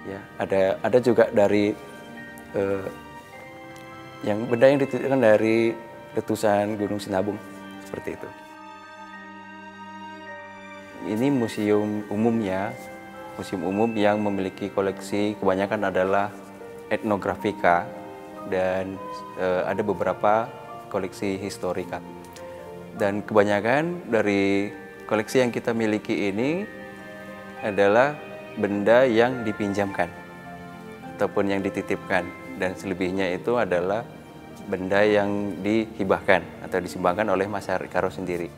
ya. Ada juga dari yang benda yang dititipkan dari letusan Gunung Sinabung seperti itu. Ini museum umumnya, museum umum yang memiliki koleksi kebanyakan adalah etnografika dan ada beberapa koleksi historika. Dan kebanyakan dari koleksi yang kita miliki ini adalah benda yang dipinjamkan ataupun yang dititipkan, dan selebihnya itu adalah benda yang dihibahkan atau disumbangkan oleh masyarakat Karo sendiri.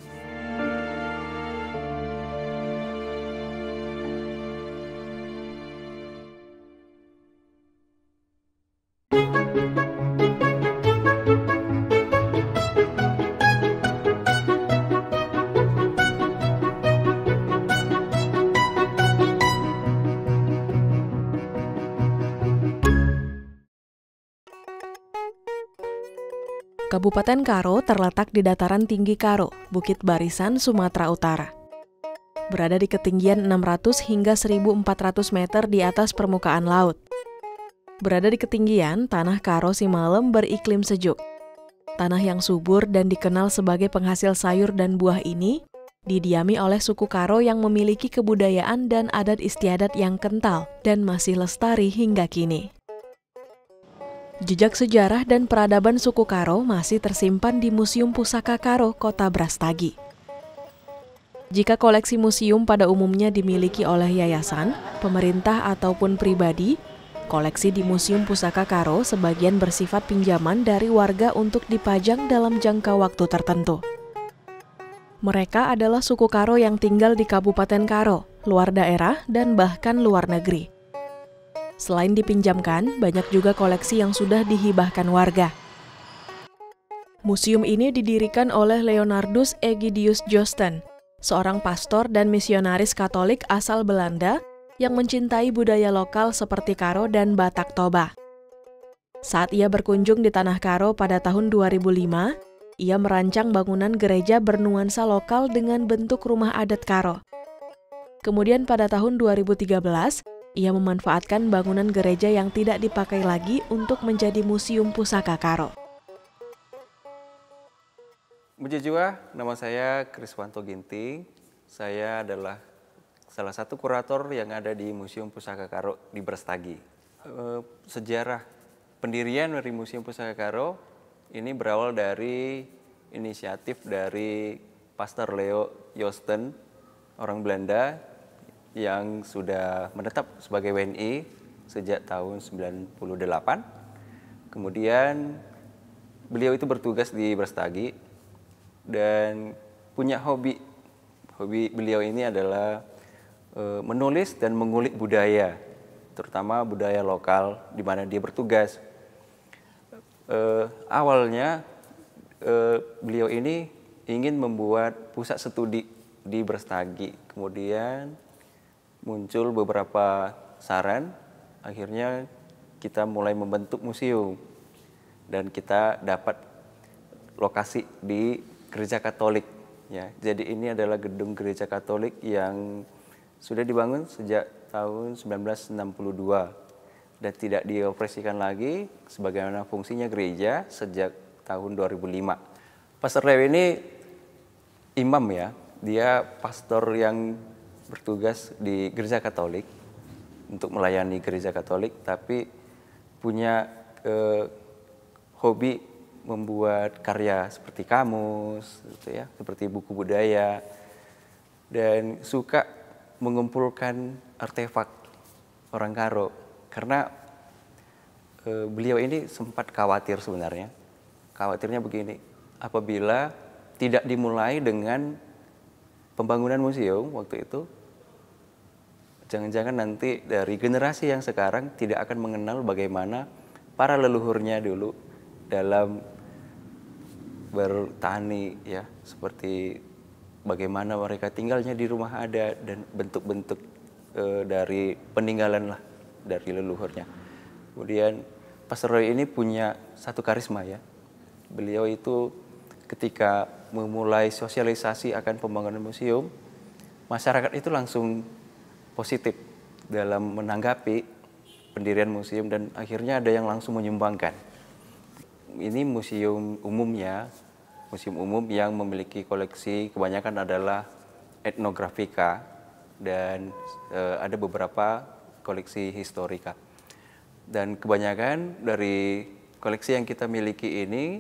Kabupaten Karo terletak di dataran tinggi Karo, Bukit Barisan, Sumatera Utara. Berada di ketinggian 600 hingga 1.400 meter di atas permukaan laut. Berada di ketinggian, tanah Karo Simalem beriklim sejuk. Tanah yang subur dan dikenal sebagai penghasil sayur dan buah ini didiami oleh suku Karo yang memiliki kebudayaan dan adat istiadat yang kental dan masih lestari hingga kini. Jejak sejarah dan peradaban suku Karo masih tersimpan di Museum Pusaka Karo, Kota Brastagi. Jika koleksi museum pada umumnya dimiliki oleh yayasan, pemerintah ataupun pribadi, koleksi di Museum Pusaka Karo sebagian bersifat pinjaman dari warga untuk dipajang dalam jangka waktu tertentu. Mereka adalah suku Karo yang tinggal di Kabupaten Karo, luar daerah, dan bahkan luar negeri. Selain dipinjamkan, banyak juga koleksi yang sudah dihibahkan warga. Museum ini didirikan oleh Leonardus Egidius Joosten, seorang pastor dan misionaris Katolik asal Belanda yang mencintai budaya lokal seperti Karo dan Batak Toba. Saat ia berkunjung di Tanah Karo pada tahun 2005, ia merancang bangunan gereja bernuansa lokal dengan bentuk rumah adat Karo. Kemudian pada tahun 2013, ia memanfaatkan bangunan gereja yang tidak dipakai lagi untuk menjadi Museum Pusaka Karo. Puji Jua, nama saya Kriswanto Ginting. Saya adalah salah satu kurator yang ada di Museum Pusaka Karo di Brastagi. Sejarah pendirian dari Museum Pusaka Karo ini berawal dari inisiatif dari Pastor Leo Joosten, orang Belanda, yang sudah menetap sebagai WNI sejak tahun 98. Kemudian beliau itu bertugas di Brastagi dan punya hobi. Hobi beliau ini adalah menulis dan mengulik budaya, terutama budaya lokal di mana dia bertugas. Awalnya beliau ini ingin membuat pusat studi di Brastagi. Kemudian muncul beberapa saran, akhirnya kita mulai membentuk museum dan kita dapat lokasi di Gereja Katolik. Ya, jadi ini adalah gedung Gereja Katolik yang sudah dibangun sejak tahun 1962 dan tidak dioperasikan lagi sebagaimana fungsinya gereja sejak tahun 2005. Pastor Leo ini imam ya, dia pastor yang bertugas di Gereja Katolik untuk melayani Gereja Katolik, tapi punya hobi membuat karya seperti kamus, gitu ya, seperti buku budaya, dan suka mengumpulkan artefak orang Karo. Karena beliau ini sempat khawatir sebenarnya. Khawatirnya begini, apabila tidak dimulai dengan pembangunan museum waktu itu, jangan-jangan nanti dari generasi yang sekarang tidak akan mengenal bagaimana para leluhurnya dulu dalam bertani, ya, seperti bagaimana mereka tinggalnya di rumah adat dan bentuk-bentuk dari peninggalan lah dari leluhurnya. Kemudian Pastor Roy ini punya satu karisma ya. Beliau itu ketika memulai sosialisasi akan pembangunan museum, masyarakat itu langsung positif dalam menanggapi pendirian museum dan akhirnya ada yang langsung menyumbangkan. Ini museum umum yang memiliki koleksi kebanyakan adalah etnografika dan ada beberapa koleksi historika. Dan kebanyakan dari koleksi yang kita miliki ini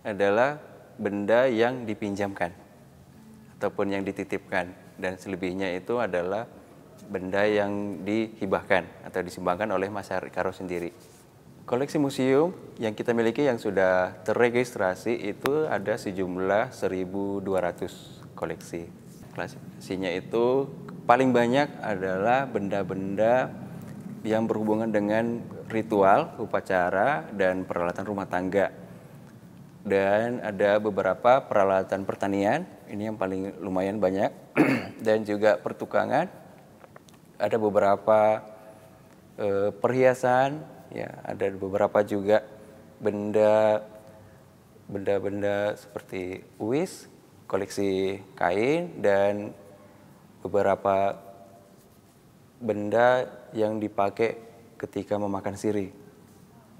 adalah benda yang dipinjamkan ataupun yang dititipkan, dan selebihnya itu adalah benda yang dihibahkan atau disumbangkan oleh masyarakat Karo sendiri. Koleksi museum yang kita miliki yang sudah terregistrasi itu ada sejumlah 1.200 koleksi. Klasifikasinya itu paling banyak adalah benda-benda yang berhubungan dengan ritual, upacara, dan peralatan rumah tangga. Dan ada beberapa peralatan pertanian, ini yang paling lumayan banyak, dan juga pertukangan. Ada beberapa perhiasan, ya, ada beberapa juga benda-benda seperti uis, koleksi kain, dan beberapa benda yang dipakai ketika memakan siri.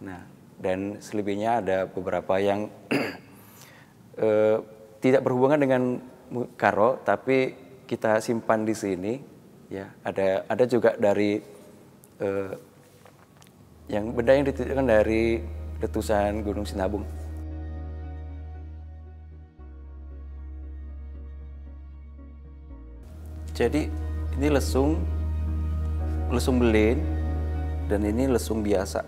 Nah, dan selebihnya ada beberapa yang tidak berhubungan dengan Karo, tapi kita simpan di sini. Ya, ada juga dari yang benda yang dititipkan dari letusan Gunung Sinabung. Jadi ini lesung belin, dan ini lesung biasa.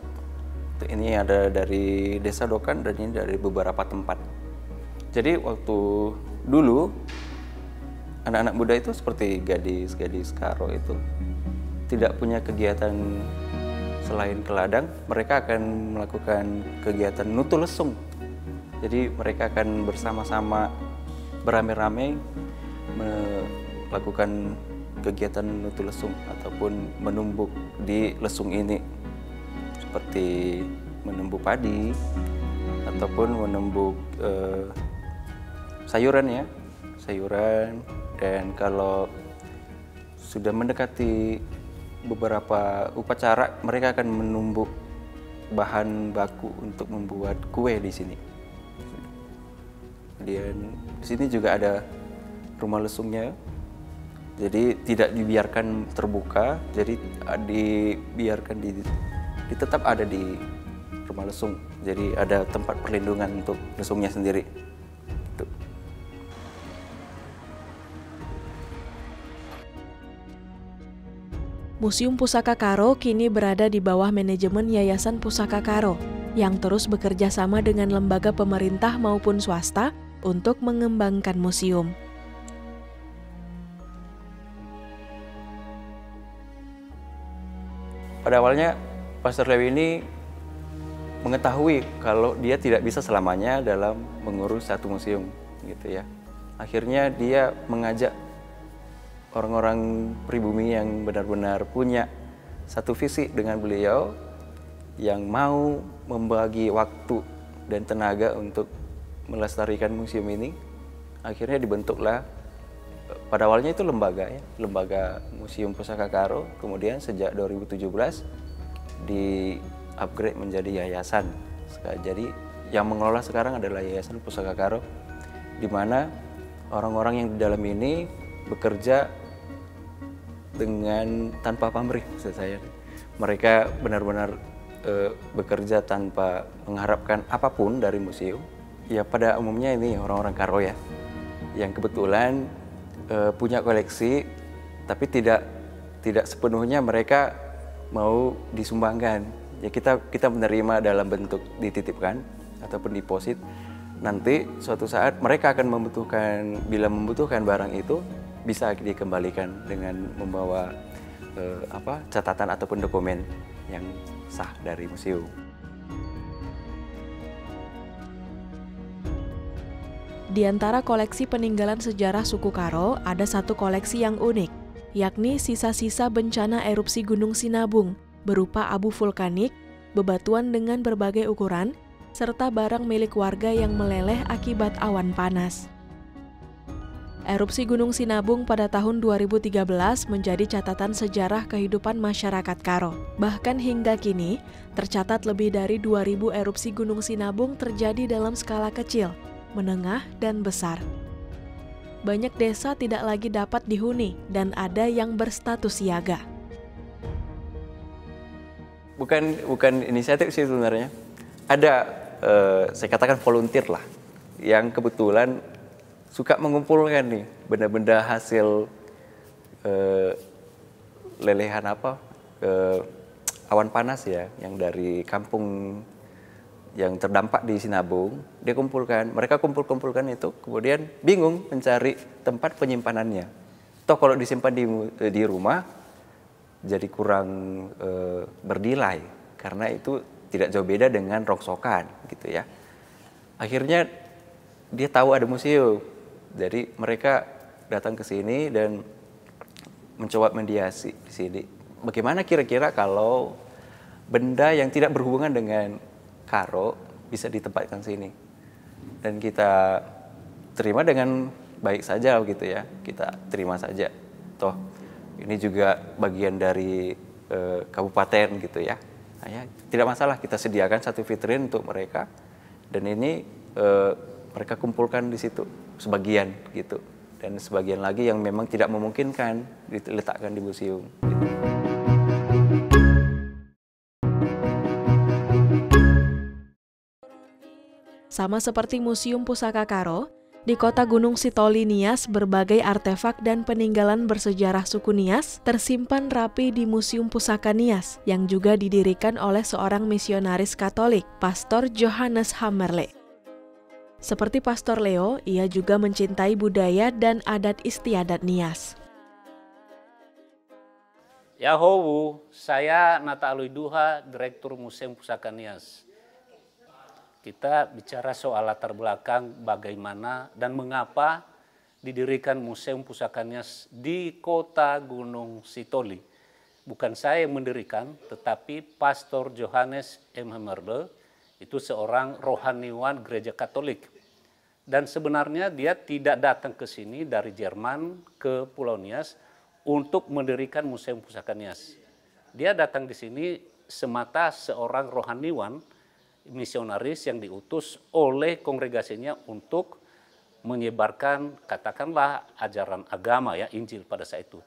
Ini ada dari Desa Dokan dan ini dari beberapa tempat. Jadi waktu dulu anak-anak muda itu seperti gadis-gadis Karo itu tidak punya kegiatan selain ke ladang, mereka akan melakukan kegiatan nutu lesung. Jadi mereka akan bersama-sama beramai-ramai melakukan kegiatan nutu lesung ataupun menumbuk di lesung ini, seperti menumbuk padi ataupun menumbuk sayuran. Dan kalau sudah mendekati beberapa upacara, mereka akan menumbuk bahan baku untuk membuat kue di sini. Dan di sini juga ada rumah lesungnya. Jadi tidak dibiarkan terbuka, jadi dibiarkan tetap ada di rumah lesung. Jadi ada tempat perlindungan untuk lesungnya sendiri. Gitu. Museum Pusaka Karo kini berada di bawah manajemen Yayasan Pusaka Karo yang terus bekerja sama dengan lembaga pemerintah maupun swasta untuk mengembangkan museum. Pada awalnya, Pastor Lewi ini mengetahui kalau dia tidak bisa selamanya dalam mengurus satu museum, gitu ya. Akhirnya dia mengajak orang-orang pribumi yang benar-benar punya satu visi dengan beliau, yang mau membagi waktu dan tenaga untuk melestarikan museum ini. Akhirnya dibentuklah, pada awalnya itu lembaga Museum Pusaka Karo, kemudian sejak 2017 di-upgrade menjadi yayasan. Jadi yang mengelola sekarang adalah Yayasan Pusaka Karo, di mana orang-orang yang di dalam ini bekerja dengan tanpa pamrih, maksud saya. Mereka benar-benar bekerja tanpa mengharapkan apapun dari museum. Ya, pada umumnya ini orang-orang Karo ya, yang kebetulan punya koleksi, tapi tidak sepenuhnya mereka mau disumbangkan. Ya, kita menerima dalam bentuk dititipkan ataupun deposit. Nanti suatu saat mereka akan bila membutuhkan barang itu, bisa dikembalikan dengan membawa catatan ataupun dokumen yang sah dari museum. Di antara koleksi peninggalan sejarah suku Karo, ada satu koleksi yang unik, yakni sisa-sisa bencana erupsi Gunung Sinabung, berupa abu vulkanik, bebatuan dengan berbagai ukuran, serta barang milik warga yang meleleh akibat awan panas. Erupsi Gunung Sinabung pada tahun 2013 menjadi catatan sejarah kehidupan masyarakat Karo. Bahkan hingga kini, tercatat lebih dari 2.000 erupsi Gunung Sinabung terjadi dalam skala kecil, menengah, dan besar. Banyak desa tidak lagi dapat dihuni dan ada yang berstatus siaga. Bukan inisiatif sih sebenarnya. Ada, saya katakan volunteer lah, yang kebetulan suka mengumpulkan nih benda-benda hasil lelehan awan panas ya, yang dari kampung yang terdampak di Sinabung. Dia kumpulkan, mereka kumpulkan itu, kemudian bingung mencari tempat penyimpanannya. Toh kalau disimpan di rumah jadi kurang bernilai, karena itu tidak jauh beda dengan rongsokan gitu ya. Akhirnya dia tahu ada museum. Jadi mereka datang ke sini dan mencoba mediasi di sini. Bagaimana kira-kira kalau benda yang tidak berhubungan dengan Karo bisa ditempatkan sini? Dan kita terima dengan baik saja gitu ya. Kita terima saja. Toh ini juga bagian dari kabupaten gitu ya. Nah, ya. Tidak masalah, kita sediakan satu vitrin untuk mereka. Dan ini mereka kumpulkan di situ sebagian gitu, dan sebagian lagi yang memang tidak memungkinkan diletakkan di museum. Gitu. Sama seperti Museum Pusaka Karo, di kota Gunung Sitoli Nias berbagai artefak dan peninggalan bersejarah suku Nias tersimpan rapi di Museum Pusaka Nias yang juga didirikan oleh seorang misionaris Katolik, Pastor Johannes Hammerle. Seperti Pastor Leo, ia juga mencintai budaya dan adat istiadat Nias. Yahowu, saya Nata Aluiduha, Direktur Museum Pusaka Nias. Kita bicara soal latar belakang bagaimana dan mengapa didirikan Museum Pusaka Nias di kota Gunung Sitoli. Bukan saya yang mendirikan, tetapi Pastor Johannes M. Hammerle, itu seorang rohaniwan gereja Katolik. Dan sebenarnya dia tidak datang ke sini dari Jerman ke Pulau Nias untuk mendirikan Museum Pusaka Nias. Dia datang di sini semata seorang rohaniwan, misionaris yang diutus oleh kongregasinya untuk menyebarkan, katakanlah, ajaran agama ya, Injil pada saat itu.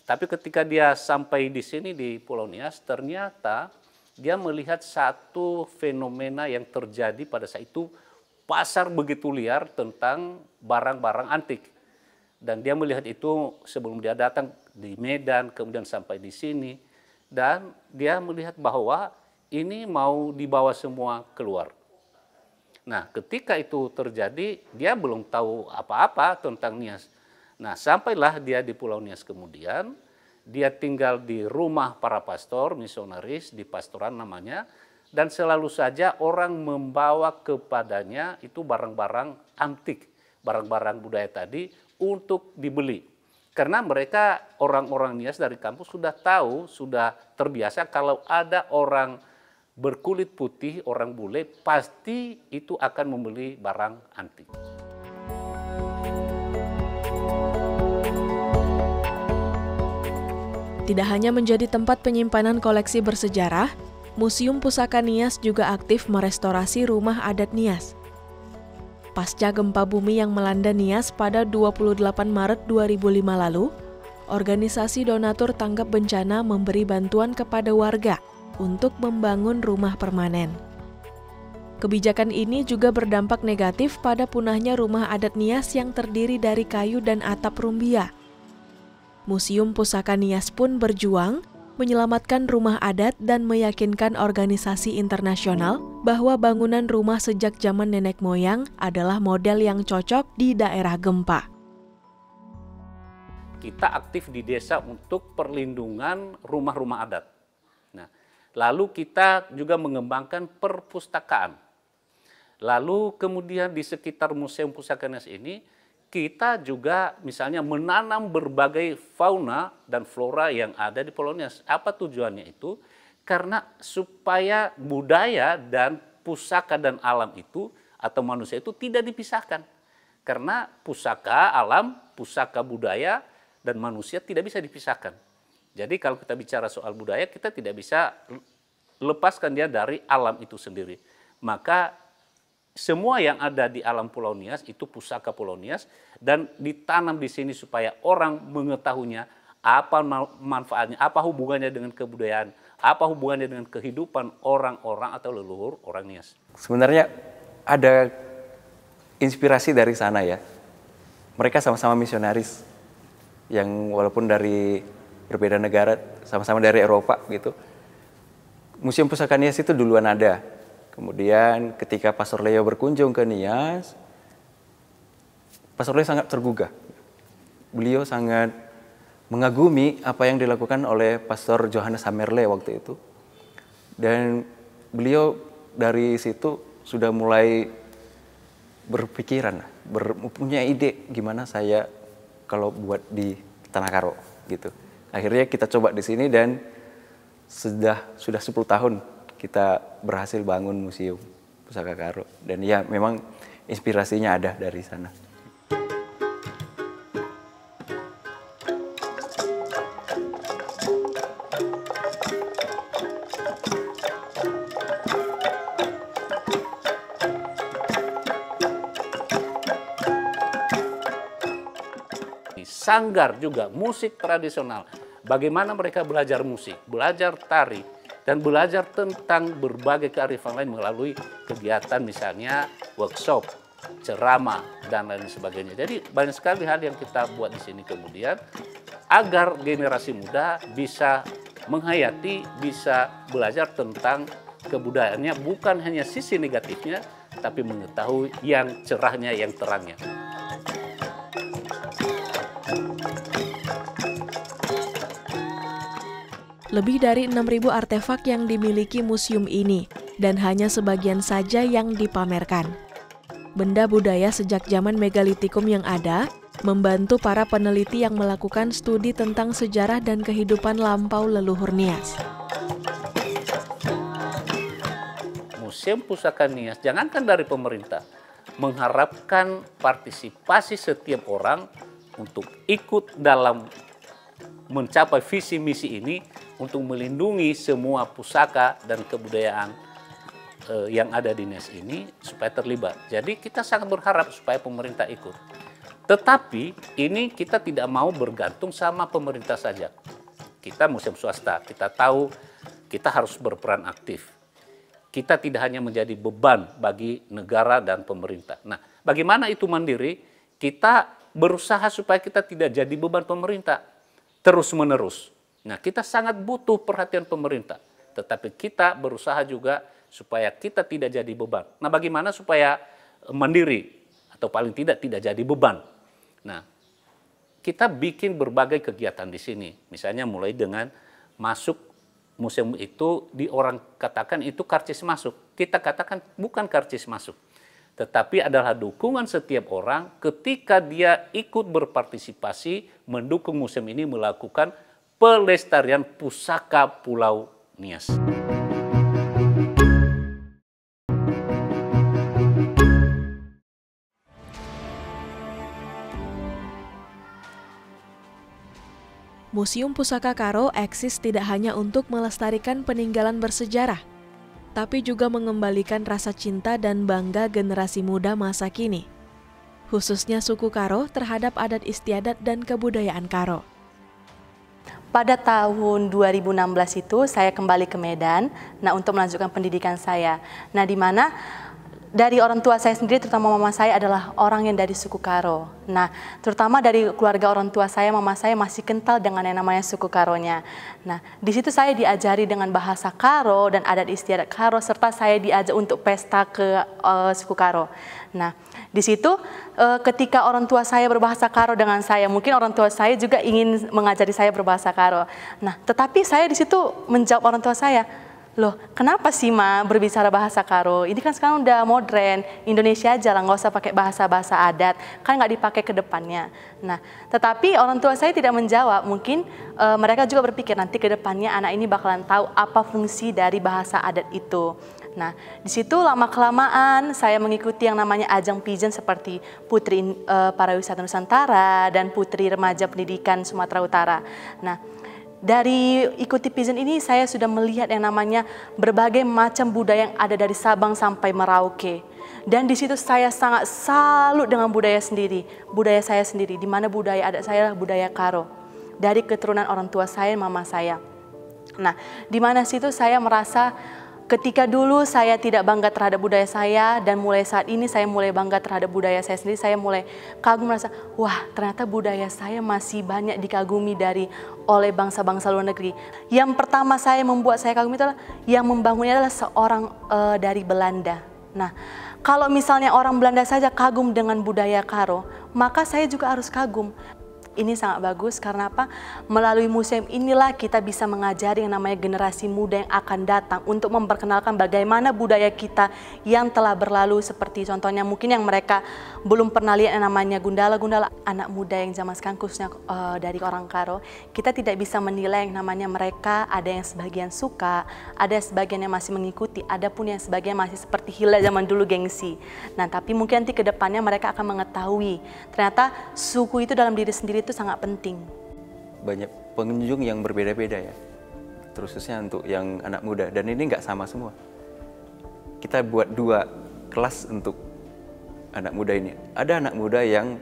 Tapi ketika dia sampai di sini di Pulau Nias, ternyata dia melihat satu fenomena yang terjadi pada saat itu, pasar begitu liar tentang barang-barang antik. Dan dia melihat itu sebelum dia datang di Medan, kemudian sampai di sini. Dan dia melihat bahwa ini mau dibawa semua keluar. Nah, ketika itu terjadi, dia belum tahu apa-apa tentang Nias. Nah, sampailah dia di Pulau Nias kemudian, dia tinggal di rumah para pastor, misionaris, di pastoran namanya, dan selalu saja orang membawa kepadanya itu barang-barang antik, barang-barang budaya tadi untuk dibeli. Karena mereka orang-orang Nias dari kampus sudah tahu, sudah terbiasa kalau ada orang berkulit putih, orang bule, pasti itu akan membeli barang antik. Tidak hanya menjadi tempat penyimpanan koleksi bersejarah, Museum Pusaka Nias juga aktif merestorasi rumah adat Nias. Pasca gempa bumi yang melanda Nias pada 28 Maret 2005 lalu, organisasi donatur tanggap bencana memberi bantuan kepada warga untuk membangun rumah permanen. Kebijakan ini juga berdampak negatif pada punahnya rumah adat Nias yang terdiri dari kayu dan atap rumbia. Museum Pusaka Nias pun berjuang menyelamatkan rumah adat dan meyakinkan organisasi internasional bahwa bangunan rumah sejak zaman nenek moyang adalah model yang cocok di daerah gempa. Kita aktif di desa untuk perlindungan rumah-rumah adat. Nah, lalu kita juga mengembangkan perpustakaan. Lalu kemudian di sekitar Museum Pusaka Nias ini, kita juga misalnya menanam berbagai fauna dan flora yang ada di Pulau Nias. Apa tujuannya itu? Karena supaya budaya dan pusaka dan alam itu atau manusia itu tidak dipisahkan. Karena pusaka alam pusaka budaya dan manusia tidak bisa dipisahkan. Jadi kalau kita bicara soal budaya, kita tidak bisa lepaskan dia dari alam itu sendiri. Maka semua yang ada di alam Pulau Nias itu pusaka Pulau Nias dan ditanam di sini supaya orang mengetahuinya apa manfaatnya, apa hubungannya dengan kebudayaan, apa hubungannya dengan kehidupan orang-orang atau leluhur orang Nias. Sebenarnya ada inspirasi dari sana ya. Mereka sama-sama misionaris yang walaupun dari berbeda negara, sama-sama dari Eropa gitu. Museum Pusaka Nias itu duluan ada. Kemudian ketika Pastor Leo berkunjung ke Nias, Pastor Leo sangat tergugah. Beliau sangat mengagumi apa yang dilakukan oleh Pastor Johannes Hammerle waktu itu. Dan beliau dari situ sudah mulai berpikiran, mempunyai ide gimana saya kalau buat di Tanah Karo gitu. Akhirnya kita coba di sini dan sudah 10 tahun kita berhasil bangun Museum Pusaka Karo. Dan ya memang inspirasinya ada dari sana. Sanggar juga, musik tradisional. Bagaimana mereka belajar musik, belajar tari, dan belajar tentang berbagai kearifan lain melalui kegiatan misalnya workshop, ceramah, dan lain sebagainya. Jadi banyak sekali hal yang kita buat di sini kemudian agar generasi muda bisa menghayati, bisa belajar tentang kebudayaannya, bukan hanya sisi negatifnya, tapi mengetahui yang cerahnya, yang terangnya. Lebih dari 6.000 artefak yang dimiliki museum ini, dan hanya sebagian saja yang dipamerkan. Benda budaya sejak zaman megalitikum yang ada, membantu para peneliti yang melakukan studi tentang sejarah dan kehidupan lampau leluhur Nias. Museum Pusaka Nias, jangankan dari pemerintah, mengharapkan partisipasi setiap orang untuk ikut dalam mencapai visi misi ini untuk melindungi semua pusaka dan kebudayaan yang ada di Nias ini supaya terlibat. Jadi kita sangat berharap supaya pemerintah ikut. Tetapi ini kita tidak mau bergantung sama pemerintah saja. Kita museum swasta, kita tahu kita harus berperan aktif. Kita tidak hanya menjadi beban bagi negara dan pemerintah. Nah, bagaimana itu mandiri? Kita berusaha supaya kita tidak jadi beban pemerintah terus-menerus. Nah, kita sangat butuh perhatian pemerintah, tetapi kita berusaha juga supaya kita tidak jadi beban. Nah, bagaimana supaya mandiri atau paling tidak jadi beban? Nah, kita bikin berbagai kegiatan di sini. Misalnya mulai dengan masuk museum itu, di orang katakan itu karcis masuk. Kita katakan bukan karcis masuk, tetapi adalah dukungan setiap orang ketika dia ikut berpartisipasi mendukung museum ini melakukan pelestarian pusaka Pulau Nias. Museum Pusaka Karo eksis tidak hanya untuk melestarikan peninggalan bersejarah, tapi juga mengembalikan rasa cinta dan bangga generasi muda masa kini, khususnya suku Karo terhadap adat istiadat dan kebudayaan Karo. Pada tahun 2016 itu saya kembali ke Medan, untuk melanjutkan pendidikan saya. Di mana dari orang tua saya sendiri, terutama mama saya adalah orang yang dari suku Karo. Terutama dari keluarga orang tua saya, mama saya masih kental dengan yang namanya suku Karonya. Di situ saya diajari dengan bahasa Karo dan adat istiadat Karo, serta saya diajak untuk pesta ke suku Karo. Di situ ketika orang tua saya berbahasa Karo dengan saya, mungkin orang tua saya juga ingin mengajari saya berbahasa Karo. Tetapi saya di situ menjawab orang tua saya, loh, kenapa sih Ma berbicara bahasa Karo? Ini kan sekarang udah modern, Indonesia aja lah, nggak usah pakai bahasa-bahasa adat, kan nggak dipakai ke depannya. Tetapi orang tua saya tidak menjawab, mungkin mereka juga berpikir nanti ke depannya anak ini bakalan tahu apa fungsi dari bahasa adat itu. Nah, di situ lama-kelamaan saya mengikuti yang namanya ajang Pijen seperti Putri Pariwisata Nusantara dan Putri Remaja Pendidikan Sumatera Utara. Nah, dari ikuti Pijen ini saya sudah melihat yang namanya berbagai macam budaya yang ada dari Sabang sampai Merauke. Dan di situ saya sangat salut dengan budaya saya sendiri, di mana budaya adat saya adalah budaya Karo. Dari keturunan orang tua saya, mama saya. Nah, di mana situ saya merasa ketika dulu saya tidak bangga terhadap budaya saya dan mulai saat ini saya mulai bangga terhadap budaya saya sendiri, saya mulai kagum merasa, wah ternyata budaya saya masih banyak dikagumi oleh bangsa-bangsa luar negeri. Yang pertama membuat saya kagum itu adalah yang membangunnya adalah seorang dari Belanda. Nah, kalau misalnya orang Belanda saja kagum dengan budaya Karo, maka saya juga harus kagum. Ini sangat bagus karena apa? Melalui museum inilah kita bisa mengajari yang namanya generasi muda yang akan datang untuk memperkenalkan bagaimana budaya kita yang telah berlalu, seperti contohnya mungkin yang mereka belum pernah lihat yang namanya gundala-gundala anak muda yang zaman sekarang khususnya dari orang Karo. Kita tidak bisa menilai yang namanya mereka, ada yang sebagian suka, ada sebagian yang masih mengikuti, ada pun yang sebagian masih seperti Hila zaman dulu gengsi. Nah, tapi mungkin nanti ke depannya mereka akan mengetahui ternyata suku itu dalam diri sendiri itu sangat penting. Banyak pengunjung yang berbeda-beda ya, khususnya untuk yang anak muda, dan ini nggak sama semua. Kita buat 2 kelas untuk anak muda ini. Ada anak muda yang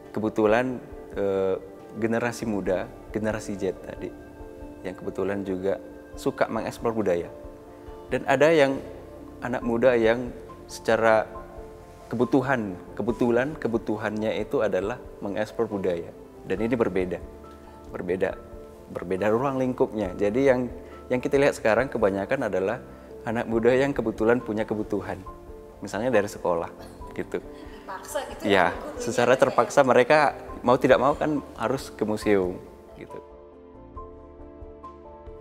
kebetulan generasi muda, generasi Z tadi, yang kebetulan juga suka mengeksplor budaya. Dan ada yang anak muda yang secara kebutuhannya itu adalah mengeksplor budaya, dan ini berbeda ruang lingkupnya. Jadi yang kita lihat sekarang kebanyakan adalah anak muda yang kebetulan punya kebutuhan, misalnya dari sekolah gitu. Paksa gitu ya, secara terpaksa mereka mau tidak mau kan harus ke museum gitu.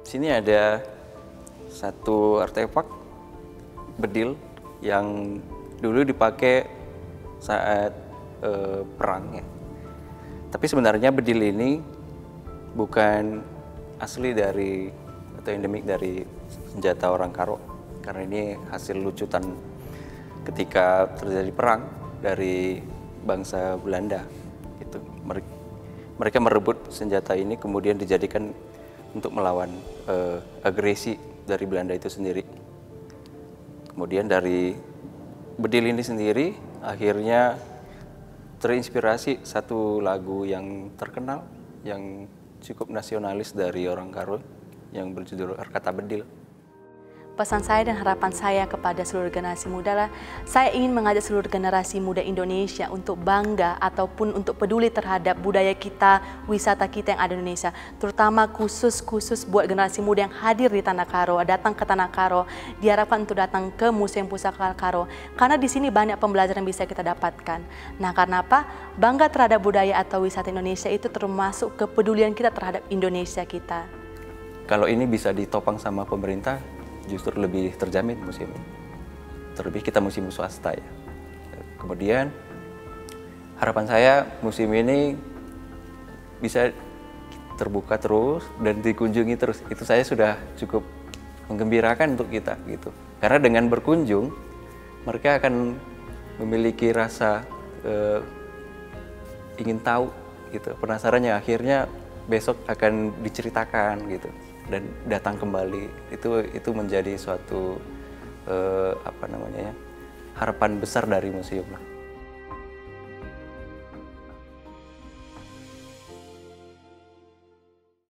Sini ada satu artefak bedil yang dulu dipakai saat perang ya. Tapi sebenarnya bedil ini bukan asli dari atau endemik dari senjata orang Karo, karena ini hasil lucutan ketika terjadi perang dari bangsa Belanda. Itu mereka merebut senjata ini kemudian dijadikan untuk melawan agresi dari Belanda itu sendiri. Kemudian dari bedil ini sendiri akhirnya terinspirasi satu lagu yang terkenal, yang cukup nasionalis dari orang Karo yang berjudul Kata Bedil. Pesan saya dan harapan saya kepada seluruh generasi muda lah, saya ingin mengajak seluruh generasi muda Indonesia untuk bangga ataupun untuk peduli terhadap budaya kita, wisata kita yang ada di Indonesia. Terutama khusus buat generasi muda yang hadir di Tanah Karo, datang ke Tanah Karo, diharapkan untuk datang ke Museum Pusaka Karo. Karena di sini banyak pembelajaran yang bisa kita dapatkan. Nah, karena apa? Bangga terhadap budaya atau wisata Indonesia itu termasuk kepedulian kita terhadap Indonesia kita. Kalau ini bisa ditopang sama pemerintah, justru lebih terjamin museum ini. Terlebih kita museum swasta ya. Kemudian harapan saya museum ini bisa terbuka terus dan dikunjungi terus. Itu saya sudah cukup menggembirakan untuk kita gitu. Karena dengan berkunjung mereka akan memiliki rasa ingin tahu gitu. Penasarannya akhirnya besok akan diceritakan gitu. Dan datang kembali itu menjadi suatu harapan besar dari museum lah.